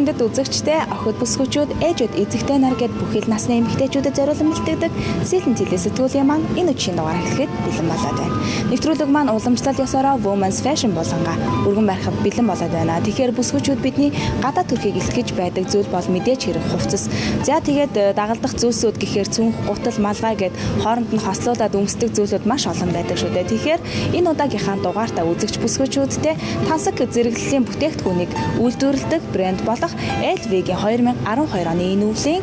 бүтээгдэхүүндэд үзэгчтэй, охид бүсгүүчүүд, ээжүүд, эзэгтэй нар гэд бүх ил насны эмэгтэйчүүдэд зориулан бэлтгэдэг Silent Теле сэтгүүлийн маань энэ үеийн дугаар эхлэхэд бэлэн болоод байна. Нэвтрүүлэг маань уламжлал ёсороо Women's Fashion болонгаа өргөн барихад бэлэн болоод байна. Тэгэхээр бүсгүүчүүд бидний гадаад төрхийг илтгэж байдаг зүйл бол мэдээж хэрэг хувцас. За тэгээд дагалдах зүйлсүүд гэхээр цүнх, гутал, малгай гэд хооронд нь хослуулаад өмсдөг зүйлүүд маш олон байдаг шүү дээ. Тэгэхээр энэ удаагийнхаа дугаартаа үзэгч бүсгүүчүүдтэй тансаг зэрэглэлийн бүтээгдэхүүнийг үйлдвэрлэдэг брэнд болох LV-гийн 2012 оны нүүлийн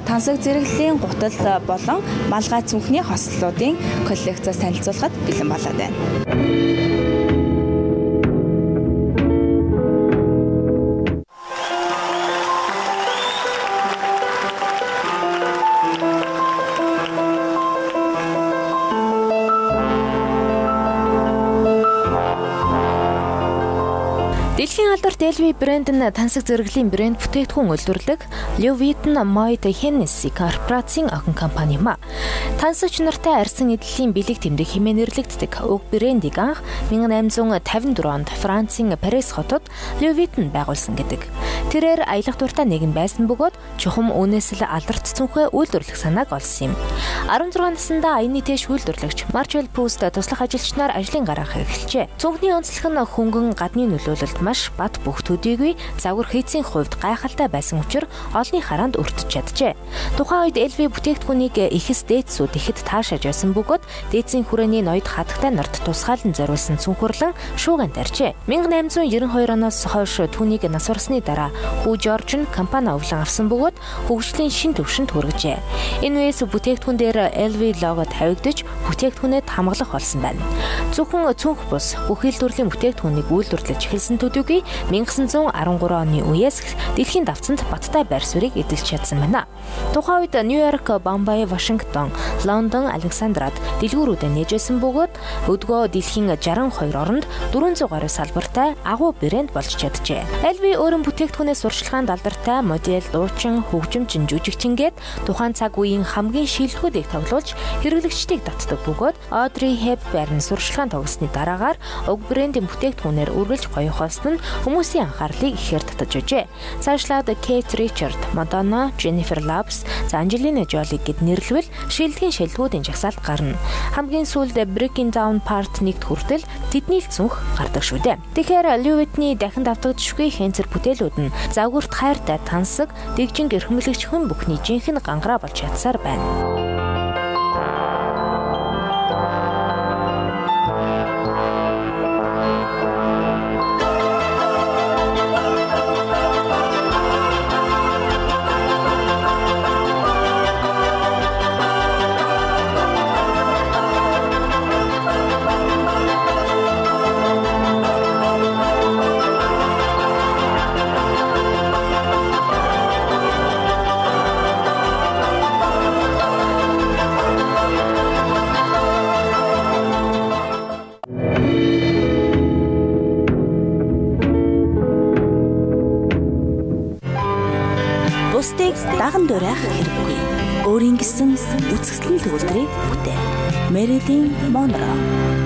тансаг зэрэглэлийн гутал болон малгай цүнхний хослолуудын коллекцаас танилцуулахад бэлэн болоод байна. Дэлхийн алдарт LV брэнд нь тансаг зэрэглэлийн брэнд бүтээгдэхүүн үйлдвэрлэдэг Louis Vuitton Moet Hennessy корпорацийн охин компани юм а. Тансагч нартай арьсан эдлэлийн бэлэг тэмдэг хэмээн нэрлэгддэг уг брендийг анх 1854 онд Францын Парис хотод Louis Vuitton байгуулсан гэдэг. Тэрээр аялах дуртай нэгэн байсан бөгөөд чухам үүнээс л алдарт цүнхээ үйлдвэрлэх санааг олсон юм. 16 наснда аяны тэш үйлдвэрлэгч Marcel Proust туслах ажилчнаар ажлын гаргахыг эхэлжээ. Цүнхний онцлог нь хөнгөн гадны нөлөөлөлд маш бат бүх төдийгүй загвар хийцийн хувьд гайхалтай байсан учраас олонний хараанд өртөж чаджээ. Тухайн үед LV бүтээгдэхүүнийг ихэс дээдсүүд ихэд таашааж байсан бөгөөд дээдсийн хүрээний ноёд хатагтай нарт тусгаалan зориулсан цүнхөрлөн шууган тарьжээ. 1892 оноос хойш түүнийг нас барсны дараа хүү Жорж нь компани овлон авсан бөгөөд хөгжлийн шин төвшөнд хүргэжээ. Энэ үеэс бүтээгдэхүүн дээр LV лого тавигдж бүтээгдэхүүнэд хамглах болсон байна. Зөвхөн цүнх бус бүх үйлдвэрлэлийн бүтээгдэхүүнийг үйлдвэрлэж эхэлсэн төдийгүй 1913 оны үеэс дэлхийн давцанд баттай байр суурийг эзэлж чадсан байна. Тухайн үед Нью-Йорк, Бомбай, Вашингтон, Лондон, Александрад дэлгүүрүүдэд нээжсэн бөгөөд өдгөө дэлхийн 62 оронд 400 гаруй салбартай агуу брэнд болж чаджээ. LV өөрийн бүтээгдэхүүнээс сурчлагын алдартай модель, дуучин, хөгжимчин, жүжигчингээд тухайн цаг үеийн хамгийн шилхүүдийг тоглуулж хэрэглэгчдийг татдаг бөгөөд Audrey Hepburn сурчлагын тогсны дараагаар уг брендийн бүтээгдэхүүнээр үргэлж гоёхоос нь хүмүүсийн анхаарлыг ихээр татаж өжээ. Цаашлаад Kate Richard, Madonna, Jennifer Lopez, Angelina Jolie гэд нэрлэвэл шилдэгийн шилхүүдийн жагсаалт гарна. Хамгийн сүүлд Breaking Down Part 1-т хүртэл тэдний л цүнх гардаг шүү дээ. Тэгэхээр Louis Vuitton-ы дахин давтагдшгүй хэнцэр бүтээлүүд нь загварт хайртай тансаг, дэгжин эрхэмлэгч хүн бүхний жинхэнэ гангараа болж чадсаар байна. Бусдыг даган дуурайх хэрэггүй. Өөрийн гэсэн үзэсгэлэн төвлөрийг бүтээ. Marilyn Monroe.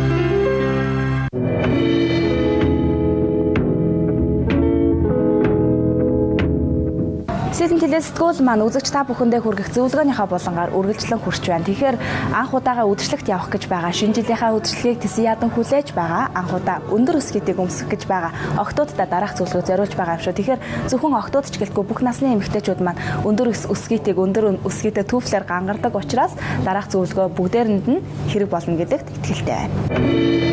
Silent Теле сэтгүүл маань үзэгч та бүхэндээ хүргэх зөвлөгөөнийхөө булангаар үргэлжлэн хүрч байна. Тэгэхээр анх удаага үдшилтэд явах гэж байгаа. Шинэ жилийнхаа үдшилтийг Тэсэн ядан хүлээж байгаа. Анх удаа өндөр өсгийдийг өмсөх гэж байгаа. Октооддаа дараах зөвлөгөө зориулж байгаа юм шүү. Тэгэхээр зөвхөн октоод ч гэлтгүй бүх насны эмэгтэйчүүд маань өндөр өсгийтэй түүфлээр гангардаг учраас дараах зөвлөгөө бүгдээрэнд нь хэрэг болно гэдэгт итгэлтэй байна.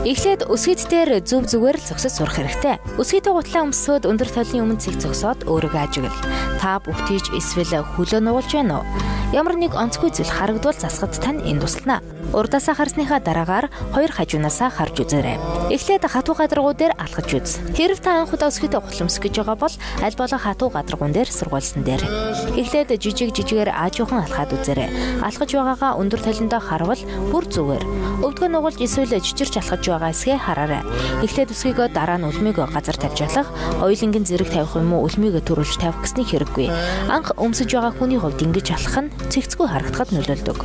Эхлээд өсгийд дээр зөв зүгээр л зогсож сурах хэрэгтэй. Өсгийтэй гутлаа өмсөд өндөр талын өмнө цэг зогсоод өөрийгөө ажиглал. Та бүгтийж эсвэл хөлөө нуулж байна уу? Ямар нэг онцгүй зүйл харагдвал засахад тань энд туслана. Урдаасаа харсныхаа дараагаар хоёр хажуунаасаа харж үзээрэй. Эхлээд хатуу гадаргуу дээр алхаж үз. Хэрв та анх удаа өсгийтэй гутлаа өмсөх гэж байгаа бол аль болох хатуу гадаргуун дээр сургуулсан дээр. Эхлээд жижигээр аажуухан алхаад үзээрэй. Алхаж байгаагаа өндөр талиндаа харвал бүр зүгээр. Өвдгөө нугалж эсвэл жижирч алхаж байгаа эсгээ хараарай. Эхлээд өсгийгөө дараа нь үлмийг газар тавьж алах, ойлонгийн зэрэг тавих юм уу үлмийг төрүүлж тавих гэсний хэрэггүй. Анх өмсөж байгаа хүний хувьд ингэж алхах нь цэгцгүй харагдахад нөлөөлдөг.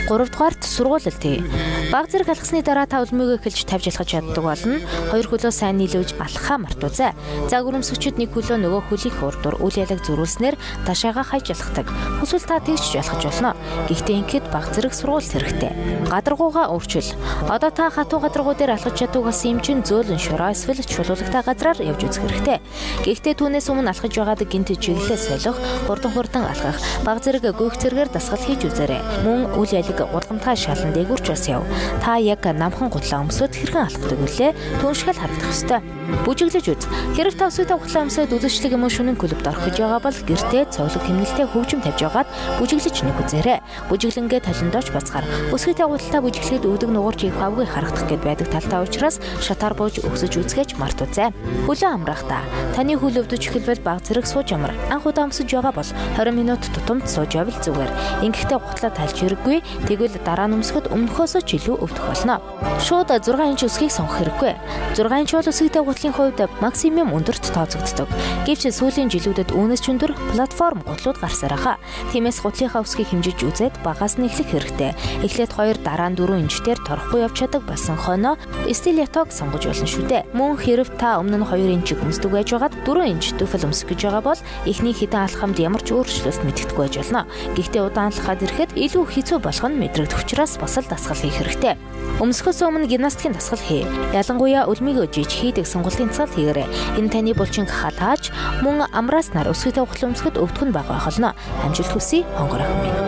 3 дугаарт сургуулилтыг Баг зэрэг алхасны дараа та үлмээгөө эхэлж тавьж ялгаж чаддаг болно. Хоёр хөлөө сайн нийлүүлж алхахаа мартуузай. За гүрэмсгчид нэг хөлөө нөгөө хөлийг хурдуур үл ялаг зөрүүлснээр ташаага хайж ялхдаг. Эсвэл та тэгж ялхаж болно. Гэхдээ ингээд баг зэрэг сургууль хэрэгтэй. Гадаргуугаа өөрчил. Одоо та хатуу гадаргуу дээр алхаж чаддагаас юм чин зөөлөн шороо эсвэл чулуулагтай газраар явж үзэх хэрэгтэй. Гэхдээ түүнээс өмнө алхаж байгаад гинт чиглэлээ солих, хурдан алхах, баг зэрэг гүйх зэрэгээр дасгал хийж үзээрэй. Мөн үл ялаг гудамтгай шалан дээгүүрч бас яв. Та яг намхан гутлаа өмсөд хэрхэн алхдаг вүлээ? Түншгэл харагдах ёстой. Бүжиглэж үз. Хэрэг та өсвий гутлаа өмсөд үзэсгэлэг юм шүнэн клубд орох гэж байгаа бол гэртээ цовлог хэмнэлтэй хөгжим тавьж байгаад бүжиглэж нэг үзээрэй. Бүжиглэнгээ таландооч бацгаар өсвий гутлаа бүжиглэхэд өвдөг нугарч их авгүй харагдах гэд байдаг талтай учраас шатаар бууж өгсөж үзгээж мартуузай. Хөлөө амрахдаа таны хөл өвдөж эхэлвэл баг зэрэг сууж амар. Анх удаа өмсөж байгаа бол 20 минут тутамд сууж явбал зүгээр. Ингэхдээ гутлаа тальж хэрэггүй. Тэгвэл дараа нь өмсөхөд өмнөхөөс ч илүү өвдөх болно. Шууд 6 инч өсгийг сонгох хэрэггүй. 6 инч бол өсгийтэй гутлын хувьд максимум өндөрт тооцогддог. Гэвч сүүлийн жилүүдэд үүнээс ч өндөр платформ гутлууд гарсаар байгаа. Тиймээс гутлынхаа өсгийг хэмжиж үзээд багаас нь эхлэх хэрэгтэй. Эхлээд 2 дараа нь 4 инчээр торхгүй явж чаддаг болсон хойно стилетог сонгож болно шүү дээ. Мөн хэрв та өмнө нь 2 инчийг өмсдөг байж байгаад 4 инч төфөл өмсөх гэж байгаа бол эхний хэдэн алхамд ямар ч өөрчлөлт мэддэхгүй байж болно. Гэхдээ удаан алхаад ирэхэд илүү хэцүү болох нь мэдрэгдэх учраас бас л дасгал хийх хэрэгтэй. Өмсөхөөс өмнө гимнастикийн дасгал хий. Ялангуяа үлмийг өжиж хийдэг сонголтын цал хийгээрэй. Энэ таны булчин хатааж мөн амрааснаар өсгийтэй гутлаа өмсөхөд өвдөх нь бага байх болно. Амжилт хүсье. Хонгор ах минь.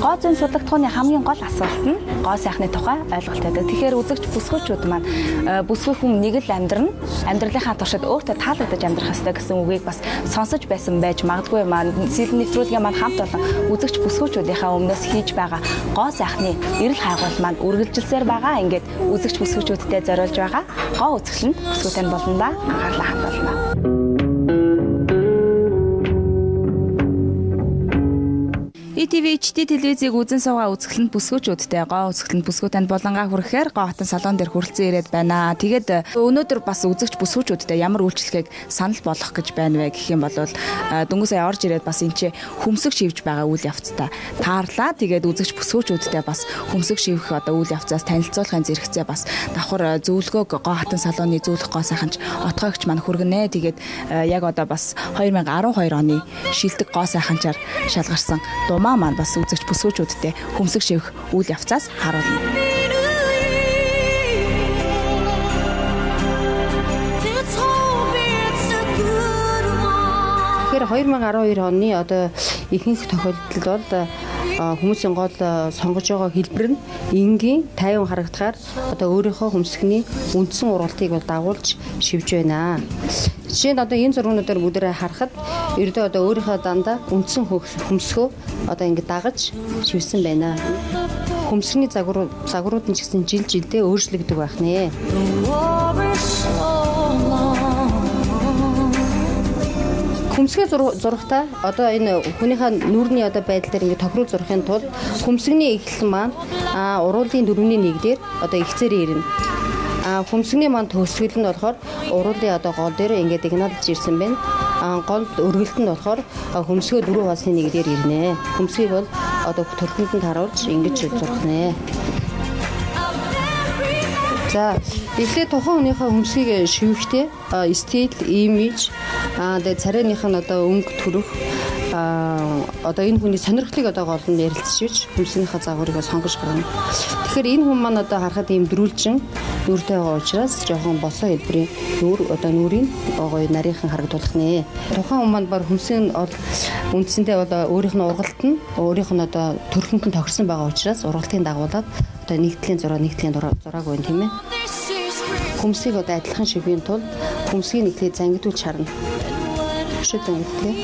Гоо зүйн судлагдхууны хамгийн гол асуулт нь гоо сайхны тухай ойлголт байдаг. Тэгэхээр үзэгч бүсгүүчүүд маань бүсгүй хүн нэг л амьдрна. Амьдралынхаа туршид өөртөө таалагдаж амьдрах ёстой гэсэн үгийг бас сонсож байсан байж магадгүй маань сэлэн нэвтрүүлгийн маань хамт олон үзэгч бүсгүүчүүдийнхээ өмнөөс хийж байгаа гоо сайхны эрэл хайгуул маань үргэлжилсээр байгаа. Ингээд үзэгч бүсгүүчүүдтэй зориулж байгаа гоо үзэсгэлэнт бүсгүүтэй болондоо анхаарлаа хандуулна. ETV HD телевизийг үзэн суугаа үзэсгэлэнт бүсгүүчүүдтэй гоо үзэсгэлэнт бүсгүй танд болонгаа хүрэхээр гоо хотын салон дээр хүрэлцэн ирээд байна. Тэгээд өнөөдөр бас үзэгч бүсгүүчүүдтэй ямар үйлчлэгийг санал болгох гэж байна вэ гэх юм бол дөнгөж сая орж ирээд бас энэ хөмсөг шивж байгаа үйл явцтай таарлаа. Тэгээд үзэгч бүсгүүчүүдтэй бас хөмсөг шивэх үйл явцаас танилцуулахын зэрэгцээ бас давхар зөвлөгөөг гоо хотын салооны зөвлөх гоо сайханч отгоогч маань хүргэнэ. Тэгээд яг одоо бас 2012 оны шилдэг гоо сайханчаар шалгарсан маань бас үзэгч бүсгүүчүүдтэй хөмсөг шивэх үйл явцаас харуулна. Тэгэхээр 2012 оны одоо ихэнх тохиолдолд бол хүмүүсийн гол сонгож байгаа хэлбэр нь энгийн тайван харагдахаар одоо өөрийнхөө хөмсгний үндсэн ургалтыг бол дагуулж шивж байна. Жишээ нь одоо энэ зургуудаар бүгдээрээ харахад ердөө одоо өөрийнхөө дандаа үндсэн хөмсгөө одоо ингэ дагаж шивсэн байна. Хөмсгний загварууд нь ч гэсэн жил жилдээ өөрчлөгдөг байх нэ. Хөмсгөө зурхтаа одоо энэ хүнийхээ нүрний одоо байдал дээр ингэ тохирол зурхын тулд хөмсгний эхлэл маань уруулын 4/1 дээр одоо ихцээрээ ирнэ. Хөмсгний маань төгсгөл нь болохоор уруулын одоо гол дээр ингээд игналж ирсэн байна. Гол өргөлт нь болохоор хөмсгөө 4/1 дээр ирнэ. Хөмсгийг бол одоо төрхөнд нь харуулж ингэж зурх нэ. За эхлээд тухайн хүнийхээ хөмсгийг шивэхдээ стил, имиж, тэгээд царайных нь одоо өнгө төрөх одоо энэ хүний сонирхлыг одоо гол нь ярилцж хөмсгийнхаа загварыг сонгож гаргана. Тэгэхээр энэ хүн маань одоо харахад ийм дөрүлжин нүртэй байгаа учраас жоохон босоо хэлбэрийн нүур одоо нүрийн гоё нарийнхан харагдуулах нэ. Тухайн хүн маань баг хөмсгийн үндсэндээ одоо өөрийнх нь ургалт нь өөрийнх нь одоо төрхөнд нь тохирсон байгаа учраас ургалтын дагуулад одоо нэгдлийн зураг байна тийм ээ. Хөмсгийг одоо адилхан шивхийн тулд хөмсгийг эхлээд зангидуулж харна. Хөшөөд зангидлээ.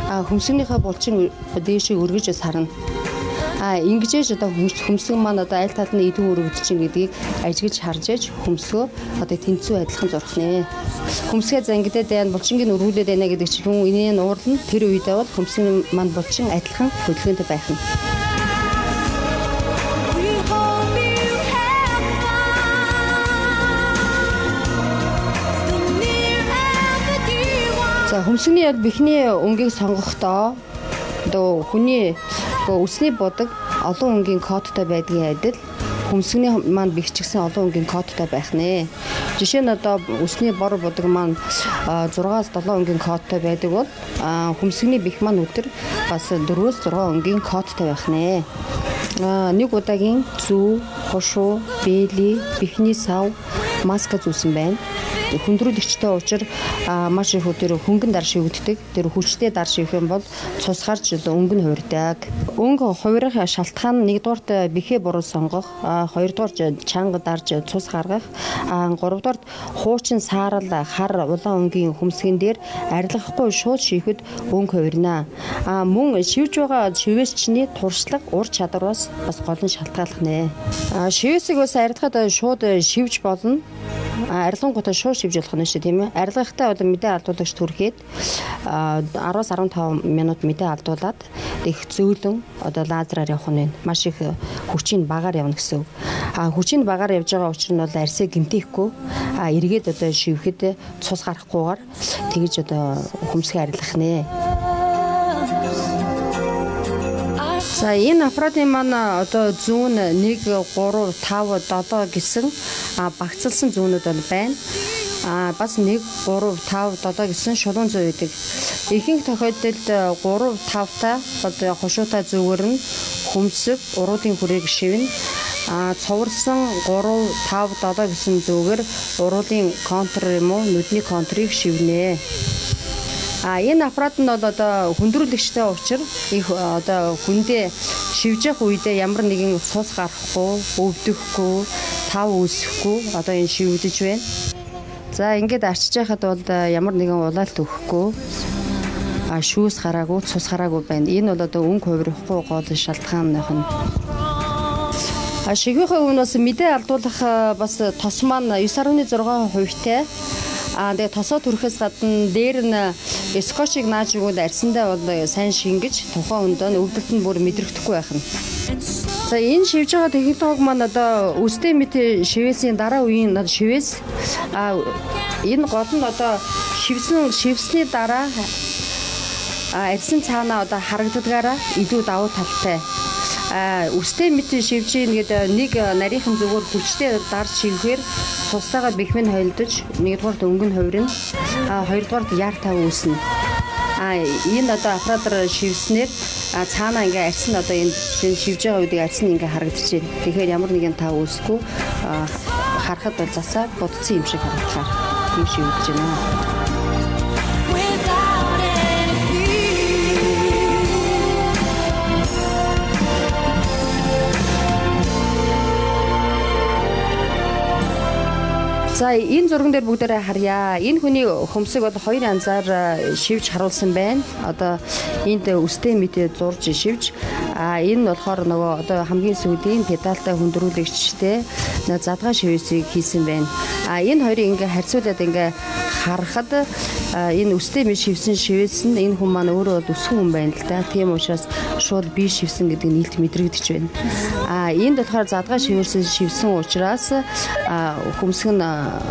Хөмсгийнхаа булчин дээшээ өргөж сарна. Ингэжээж одоо хөмсг маань одоо аль талд нь илүү өргөдөж чинь гэдгийг ажиглаж харж ээж хөмсгөө одоо тэнцүү адилхан зурх нэ. Хөмсгээ зангидаад байна, булчингийн өргүүлээд байна гэдэг чинь хүн инээ нуурлна. Тэр үедээ бол хөмсгийн маань булчин адилхан хөдөлгөөнтэй байх нь. За Хөмсгний бол бихний өнгийг сонгохдоо одоо хүний үсний будаг олон өнгийн кодтой байдгийн адил хөмсгний маань бихчихсэн олон өнгийн кодтой байх нэ. Жишээ нь одоо үсний бор будаг маань 6-7 өнгийн кодтой байдаг бол хөмсгний бих маань өдөр бас 4-6 өнгийн кодтой байх нэ. Нэг удаагийн зүү, хошуу, бэли, бихний сав, маска зүүсэн байна. Хүндрүүлэгчтэй учраа маш их өдөр хөнгөн дар шивгддэг. Тэр хүчтэй дар шивэх юм бол цус гарч өнгө нь хувирдаг. Өнгө хувирах шалтгаан нь нэгдүгээрт бихээ буруу сонгох, хоёрдугаар чанга дарж цус гаргах, гуравдугаар хуучин саарал хар улаан өнгийн хөмсгөн дээр арилгахгүй шууд шийхэд өнгө хувирна. Мөн шивж байгаа шивээсчний туршлага ур чадвараас бас гол нь шалтгааллах нэ. Шивээсийг бас арилгахад шууд шивж болно. Арилгангуудаа шууд шивж болох нь шүү тийм ээ. Арилгахтаа бол мэдээ алдуулагч түрхээд 10-15 минут мэдээ алдуулаад их зөөлөн одоо лазераар явах нь маш их хүчийг багаар явна гэсэн үг. Хүчийг багаар явж байгаа учраас нь бол арьсаа гэмтээхгүй эргээд одоо шивэхэд цус гарахгүйгээр тэгж одоо хөмсгөө арилгах нэ. За энэ аппаратын маань одоо зүүн 1 3 5 7 гэсэн багцлсан зүүнүүд бол байна. Бас 1 3 5 7 гэсэн шулуун зүү байдаг. Ихэнх тохиолдолд 3 5-та одоо хошуутай зүүгээр нь хөмсөг уруудын хүрээг шивнэ. Цоврсан 3 5 7 гэсэн зүүгээр уруудын контур юм уу нүдний контурыг шивнэ. Энэ аппарат нь бол одоо хүндрүүлэгчтэй учраа их одоо хүндээ шивж явах үедээ ямар нэгэн цус гарахгүй, өвдөхгүй, тав үүсэхгүй одоо энэ шивдэж байна. За ингээд арчиж байхад бол ямар нэгэн улаалт өгөхгүй, шүүс гараагүй, цус гараагүй байна. Энэ бол одоо өнгө хувирахгүй гол шалтгаан нь. Шивэхийн өмнөөс мэдээ алдуулах бас тос маань 9.6%-тэй. Тэгээ тосоо төрөхөөс гадна дээр нь скотчийг нааж өгөөд арьсандаа бол сайн шингэж тухайн өндөө өвдөлт нь бүр мэдрэхдэггүй байх нь. За энэ шивж байгаа технологи маань одоо үстэй мэт шивээсийн дараа үеийн шивээс энэ гол нь одоо шивсний дараа арьсын цаанаа одоо харагддагаараа илүү давуу талтай. Үстэй мэт шивж ингээд нэг нарийнхан зүгээр хүчтэй дарж шивэхээр тусдаагаа бихмэн хойлдож нэгдүгээрт өнгө нь хувирна, хоёрдугаарт яар тав үүснэ. Энэ одоо аппаратаар шивснээр цаанаа ингээ арьс нь одоо энэ шивж байгаа үедээ арьс нь ингээ харагдаж байна. Тэгэхээр ямар нэгэн тав үүсэхгүй харахад бол засаа будцсан юм шиг харагдахаар тийм шивж байна. За энэ зурган дээр бүгдээрээ харъя. Энэ хүний хөмсөг бол хоёр янзаар шивж харуулсан байна. Одоо энд үстэй мэт зурж шивж. Энэ болохоор нөгөө одоо хамгийн сүүлийн педалтай хүндрүүлэгчтэй задгаа шивээсийг хийсэн байна. Энэ хоёрыг ингээ харьцуулаад ингээ харахад энэ үстэй мэт шивсэн шивээс нь энэ хүн маань өөрөө бол өсгөн хүн байна л да. Тийм учраас шууд би шивсэн гэдэг нь илт мэдрэгдэж байна. Энд болохоор задгаа шивээсээ шивсэн учраас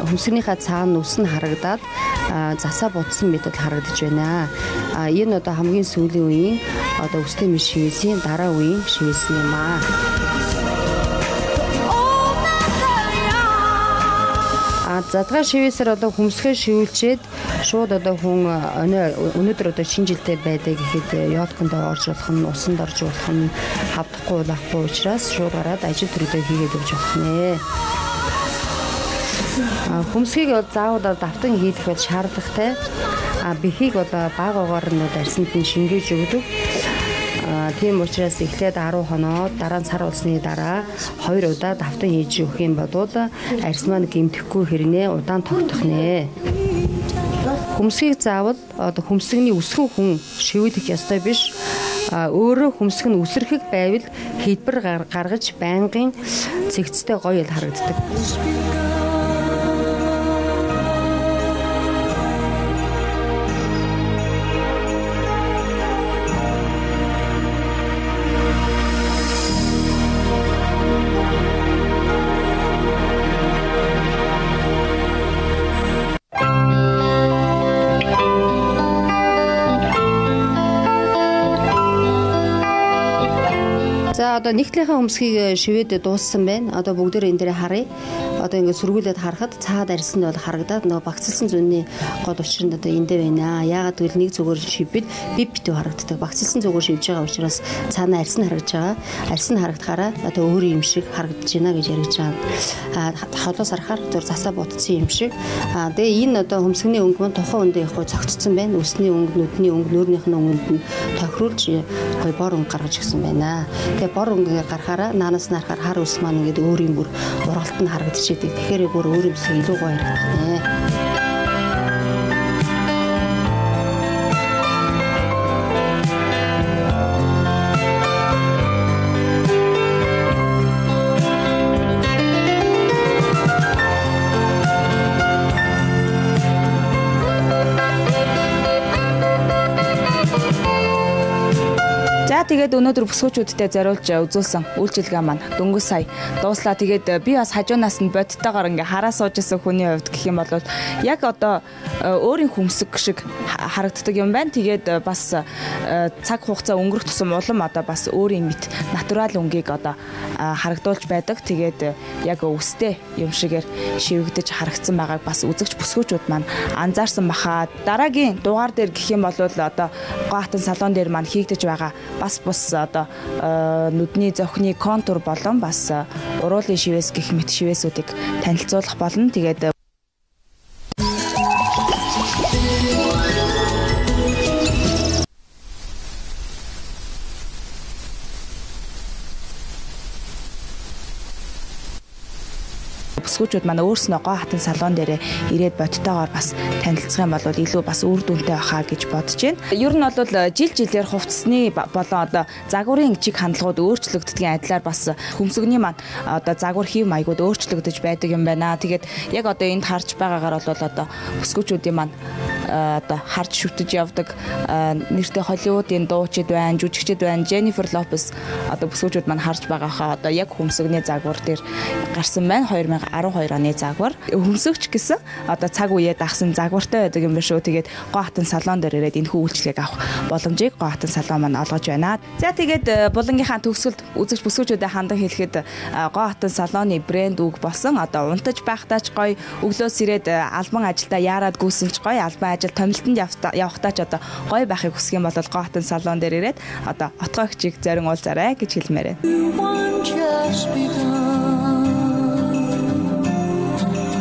хөмсгнийхаа цаана үс нь харагдаад засаа будсан мэт бол харагдаж байна. Энэ одоо хамгийн сүүлийн үеийн одоо үстэй мэт шивээсийн дараа үеийн шивээсэн юм аа. Задгаа шивээсээр одоо хөмсгөө шивүүлчээд шууд одоо хүн өнөөдөр одоо шинэ жилдээ байдаг гэхэд яотконд орж болох нь усанд орж болох нь хавдахгүй болохгүй учраас шууд гараад ажил төрөлөө хийгээд өгч болох нэ. Хөмсгийг бол заавал давтан хийх бол шаардлагатай. Бихийг бол багаагаар нь арьсанд нь шингээж өгдөг. Тийм учраас эхлээд 10 хоноо дараа нь сар болсны дараа 2 удаа давтан хийж өгөх юм бол арьс маань гэмтэхгүй хэрнээ удаан тогтох нэ. Хөмсгийг заавал одоо хөмсгний өсгөн хүн шивүүлэх ёстой биш. Өөрөө хөмсг нь үсрэхэг байвал хэлбэр гаргаж байнгын цэгцтэй гоё харагддаг. одоо нэгтлийнхаа өмсгийг шивээд дууссан байна. Одоо бүгдээрээ энэ дээр харъя. Одоо ингээд сөргүүлээд харахад цаад арьсанд бол харагдаад нөгөө багцлсан зүүнний гол учир нь одоо эндээ байна. Яагаад гэвэл нэг зүгээр шивбэл бив битүү харагддаг. Багцлсан зүгээр шивж байгаа учраас цаана арьс нь харагдж байгаа. Арьс нь харагдахаараа одоо өөр юм шиг харагдаж байна гэж яригдж байгаа. Холоос харахаар зур засаа ботсон юм шиг. Тэгээ энэ одоо хөмсгний өнгө маань тухайн үндэ яг гоо цогцсон байна. Үсний өнгө, нүдний өнгө, нүүрнийх нь өнгөнд нь тохируулж гой бор өнгө гаргаж гисэн байна. Тэгээ бор өнгө гарахаараа наанаас нь харахаар хар ус маань ингээд өөр юм бүр ургалт нь харагдчихэдэг. Тэгэхээр бүр өөр юмсыг илүү гоё харагдах нэ. Тэгээд өнөөдөр бүсгүүчүүдтэй зориулж үзүүлсэн үйлчилгээ маань дөнгөж сая дууслаа. Тэгээд би бас хажуунаас нь бодтойгоор ингээ хараа сууж исэн хүний хувьд гэх юм бол яг одоо өөрийн хүмсэг шиг харагддаг юм байна. Тэгээд бас цаг хугацаа өнгөрөх тусам улам одоо бас өөрийн мэд натурал өнгийг одоо харагдуулж байдаг. Тэгээд яг өстэй юм шигээр шивэгдэж харагдсан байгааг бас үзэгч бүсгүүчүүд маань анзаарсан баха. Дараагийн дугаар дээр гэх юм бол одоо Гоатан салон дээр маань хийгдэж байгаа бас одоо нүдний зохины контур болон бас уруулын шивээс гэх мэт шивээсүүдийг танилцуулах болно. Тэгээд бүсгүүчүүд маань өөрснөө Гоатан салон дээр ирээд бодтойгоор бас танилцах юм бол илүү бас үр дүнтэй байхаа гэж бодож байна. Ер нь бол жил жилээр хувцсны болон одоо загварын чиг хандлагууд өөрчлөгддгийн адилаар бас хөмсгөний маань одоо загвар хэв маягууд өөрчлөгдөж байдаг юм байна. Тэгээд яг одоо энд харж байгаагаар бол одоо бүсгүүчүүдийн маань одоо харж шүтэж явдаг нэртэй Холливуудын дуучид байна, жүжигчид байна. Jennifer Lopez одоо бүсгүүчүүд маань харж байгаахаа одоо яг хөмсгөний загвар дээр гарсан байна. 2012 оны загвар. Хөмсөгч гэсэн одоо цаг үеэ дагсан загвартай байдаг юм байна шүү. Тэгээд Гоатан салон дээр ирээд энэхүү үйлчлэгийг авах боломжийг Гоатан салон маань олгож байна. За тэгээд булангийнхаа төгсгөлд үзэгч бүсгүүчүүдэд хандан хэлэхэд Гоатан салоны брэнд үг болсон. Одоо унтаж байхдаач гоё, өглөөс ирээд албан ажилдаа яарад гүйсэнч гоё, албан ажил томилтонд явахдаа ч одоо гоё байхыг хүсэх юм бол Гоатан салон дээр ирээд одоо отгоогчийг зорин уулзаарай гэж хэлмээр байна.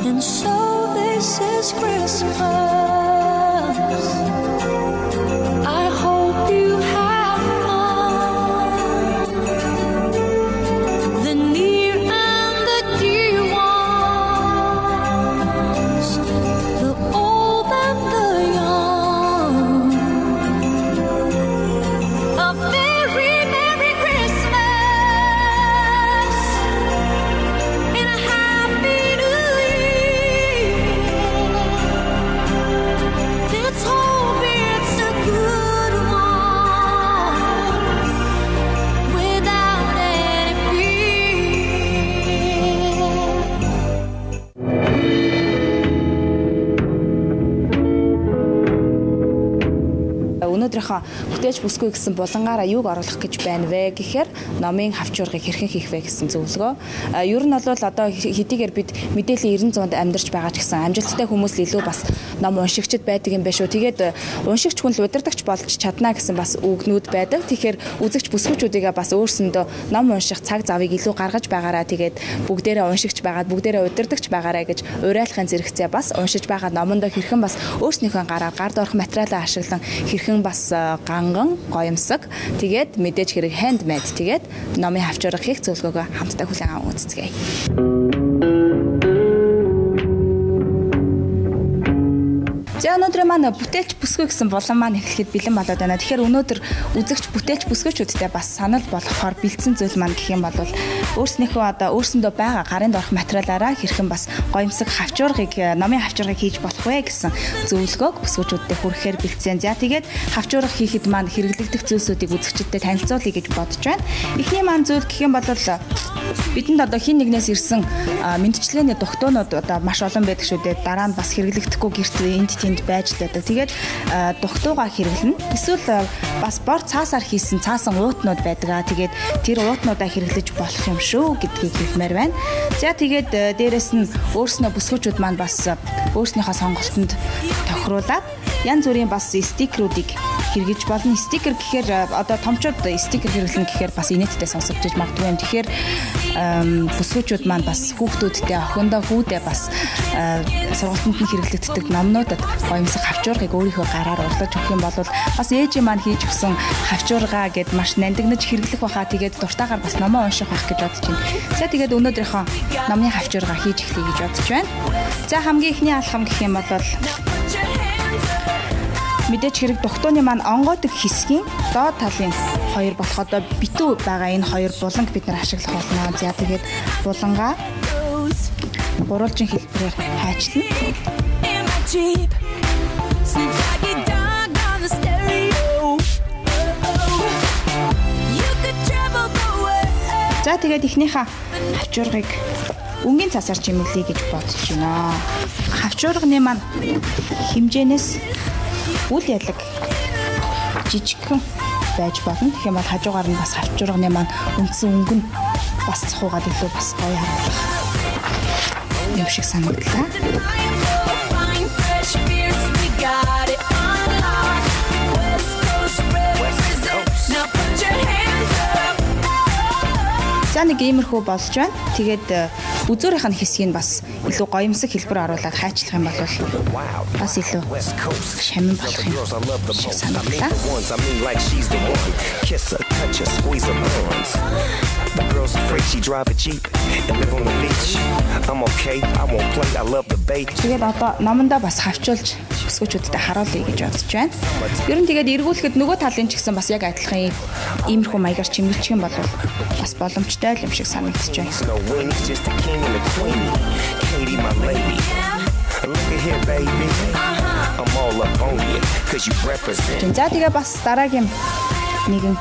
And so this is Christmas. I hope you have fun. The near and the dear ones, the old and the young. A very Merry Christmas and a Happy New Year. Let's hope it's a good one without any fear. Өнөөдрийнхөө бүтээж бүсгүй гэсэн булангаараа юуг оруулах гэж байна вэ гэхээр номын хавчуургыг хэрхэн хийх вэ гэсэн зөвлөгөө. Ер нь бол одоо хэдийгээр бид мэдээллийн 90 зуунд амьдарч байгаа ч гэсэн амжилттай хүмүүс илүү бас ном уншигчд байдаг юм байна шүү. Тэгээд уншигч хүн л удирдахч болж чадна гэсэн бас үгнүүд байдаг. Тэгэхээр үзэгч бүсгүүчүүдийг бас өөрсөндөө ном унших цаг завыг илүү гаргаж байгаараа тэгээд бүгдээрээ уншигч байгаад бүгдээрээ удирдахч байгаараа гэж уриалахын зэрэгцээ бас уншиж байгаа номондоо хэрхэн бас өөрснийхөө гараар гард орох материалаа ашиглан хэрхэн бас ганган гоёмсог тэгээд мэдээж хэрэг handmade тэгээд номын хавчуурга хийх зөвлөгөөгөө хамтдаа хүлээн аван үзцгээе. За өнөөдөр маань бүтээлч бүсгүй гэсэн булан маань эхлэхэд бэлэн болоод байна. Тэгэхээр өнөөдөр үзэгч бүтээлч бүсгүйчүүдтэй бас санал болгохоор бэлдсэн зүйл маань гэх юм бол өөрснийхөө одоо өөрсөндөө байгаа гарын дорх материалаараа хэрхэн бас гоёмсог хавчуургыг номын хавчуургыг хийж болох вэ гэсэн зөвлөгөөг бүсгүйчүүдтэй хүргэхээр бэлдсэн. За тэгээд хавчуурга хийхэд маань хэрэглэгдэх зүйлсүүдийг үзэгчдэд танилцуулъя гэж бодож байна. Эхний маань зүйл гэх юм бол бидэнд одоо хин нэгнээс ирсэн мэдчилгээний тогтоонууд одоо маш олон байдаг шүү дээ. Дараа нь бас хэрэглэгдэхгүй гэрт энд тэнд байж л байдаг. Тэгээд тогтуугаа хэрэглэнэ. Эсвэл бас бор цаасаар хийсэн цаасан уутнууд байдаг. Тэгээд тэр уутнуудаа хэрэглэж болох юм шүү гэдгийг хэлмээр байна. За тэгээд дээрэс нь өөрснөө бүсгүүчүүд маань бас өөрснийхөө сонголтонд тохируулаад янз бүрийн бас стикерүүдийг хэрэгж болно. Стикер гэхээр одоо томчууд стикер хэрэглэн гэхээр бас инээдтэй сонсогдож магадгүй юм. Тэгэхээр бүсгүүчүүд маань бас хүүхдүүдтэй охиндоо хүүдээ бас сургалтанд нь хэрэглэгддэг номнуудад гоёмсог хавчуургыг өөрийнхөө гараар урлаж өгөх юм бол бас ээжийн маань хийж өгсөн хавчуургаа гэд маш нандинаж хэрэглэх байхаа. Тэгээд дуртайгаар бас номоо унших байх гэж бодож байна. За тэгээд өнөөдрийнхөө номны хавчуургаа хийж эхлэе гэж бодож байна. За хамгийн ихний алхам гэх юм бол мэдээж хэрэг дугтууны маань онгойдог хэсгийн доод талын хоёр болох одоо битүү байгаа энэ хоёр буланг бид нар ашиглах болно. За тэгээд булангаа буруулжин хэлбэрээр хайчлана. За тэгээд эхнийхээ хавчуургыг өнгийн цасаар чимэглэе гэж бодож байна. Хавчуурганы маань хэмжээнээс үл ялэг жижигхэн байж болно. Тэгэх юм бол хажуугаар нь бас хавчуурганы маань үндсэн өнгө нь бас цохуугаад илүү бас гоё харагдах юм шиг санагдлаа. За нэг иймэрхүү болж байна. Тэгээд үзүүрийнх нь хэсгийг бас илүү гоёмсог хэлбэр оруулаад хайчлах юм бол бас илүү шамин болох юм шиг санагдлаа. Тэгээд одоо номондоо бас хавчуулж бүсгүүчүүдтэй харуулъя гэж бодож байна. Ер нь тэгээд эргүүлэхэд нөгөө талын ч гэсэн бас яг адилхан иймэрхүү маягаар чимгэлчих юм бол бас боломжтой юм шиг санагдаж байна. Katie, my lady. Look at here, baby. I'm all up on you cuz you represent. За тэгээ бас дараагийн нэгэн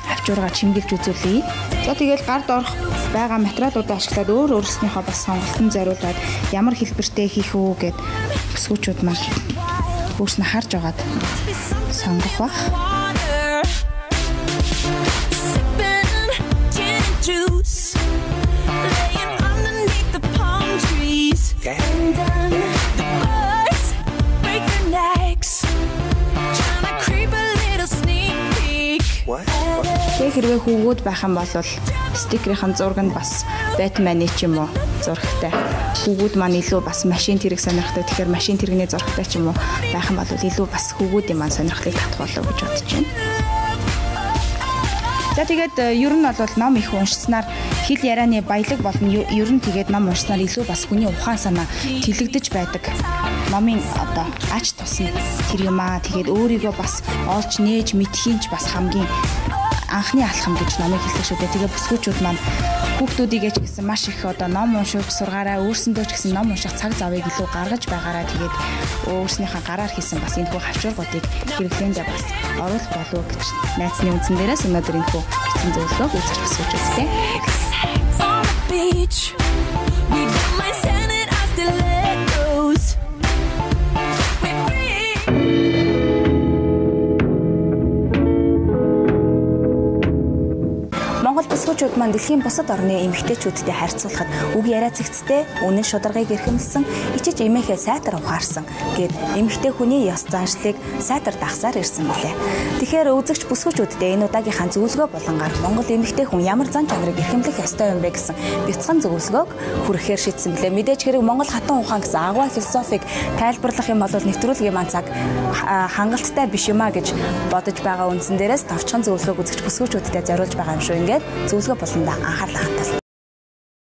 хавчуурга чимгэлж үзүүлье. За тэгээд гард орох байгаа материалуудаа ашиглаад өөрснийхөө бас сонголтын зориулаад ямар хэлбэртэй хийх үү гэд бүсгүүчүүд маань өөрснөө харж агаад сонгох бах. Хэрвээ хүүгүүд байх юм бол стикерийн зураг нь бас Batman-ы ч юм уу зурагтай. Хүүгүүд маань илүү бас машин тэрэг сонирхдаг. Тэгэхээр машин тэрэгний зурагтай ч юм уу байх юм бол илүү бас хүүгүүдийн маань сонирхлыг татах болов гэж бодож байна. За тэгээд ер нь бол ном их уншсанаар хэл ярианы баялаг болон ер нь тэгээд ном уншсанаар илүү бас хүний ухаан санаа тэлэгдэж байдаг. Номын одоо ач тусна тэр юм аа. Тэгээд өөрийгөө бас олж нээж мэдхийнч бас хамгийн анхны алхам гэж номыг хэлдэг шүү дээ. Тэгээ бүсгүүчүүд маань хүүхдүүдийгээ ч гэсэн маш их одоо ном уншиж сургаараа өөрсөндөө ч гэсэн ном унших цаг завыг илүү гаргаж байгаараа тэгээд өөрснийхээ гараар хийсэн бас энэ хүү хавчуургуудыг хэрэглээндээ бас оруулах болов гэж найзны үндсэн дээрээс өнөөдөр энэ хүү бичсэн зөвлөгөөг үзэж бүсгүүчүүдтэй. Бүсгүүчүүд маань дэлхийн бусад орны эмэгтэйчүүдтэй харьцуулахад үг яриа цэгцтэй, үнэн шударгыг эрхэмлсэн, ичиж эмээхээ сайтар ухаарсан гэд эмэгтэй хүний ёс заншлыг сайтар дагсаар ирсэн билээ. Тэгэхээр үзэгч бүсгүүчүүдтэй энэ удаагийнхаа зөвлөгөө болонгаар Монгол эмэгтэй хүн ямар зан чанарыг эрхэмлэх ёстой юм бэ гэсэн бяцхан зөвлөгөөг хүргэхээр шийдсэн билээ. Мэдээж хэрэг Монгол хатан ухаан гэсэн агуу философиг тайлбарлах юм бол нэвтрүүлгийн маань цаг хангалттай биш юмаа гэж бодож байгаа үндсэн дээрээс товчхон зөвлөгөөг үзэгч бүсгүүчүүдтэй зориулж байгаа юм шүү. Ингээд зөвлөгөө болондоо анхаарлаа хандуул.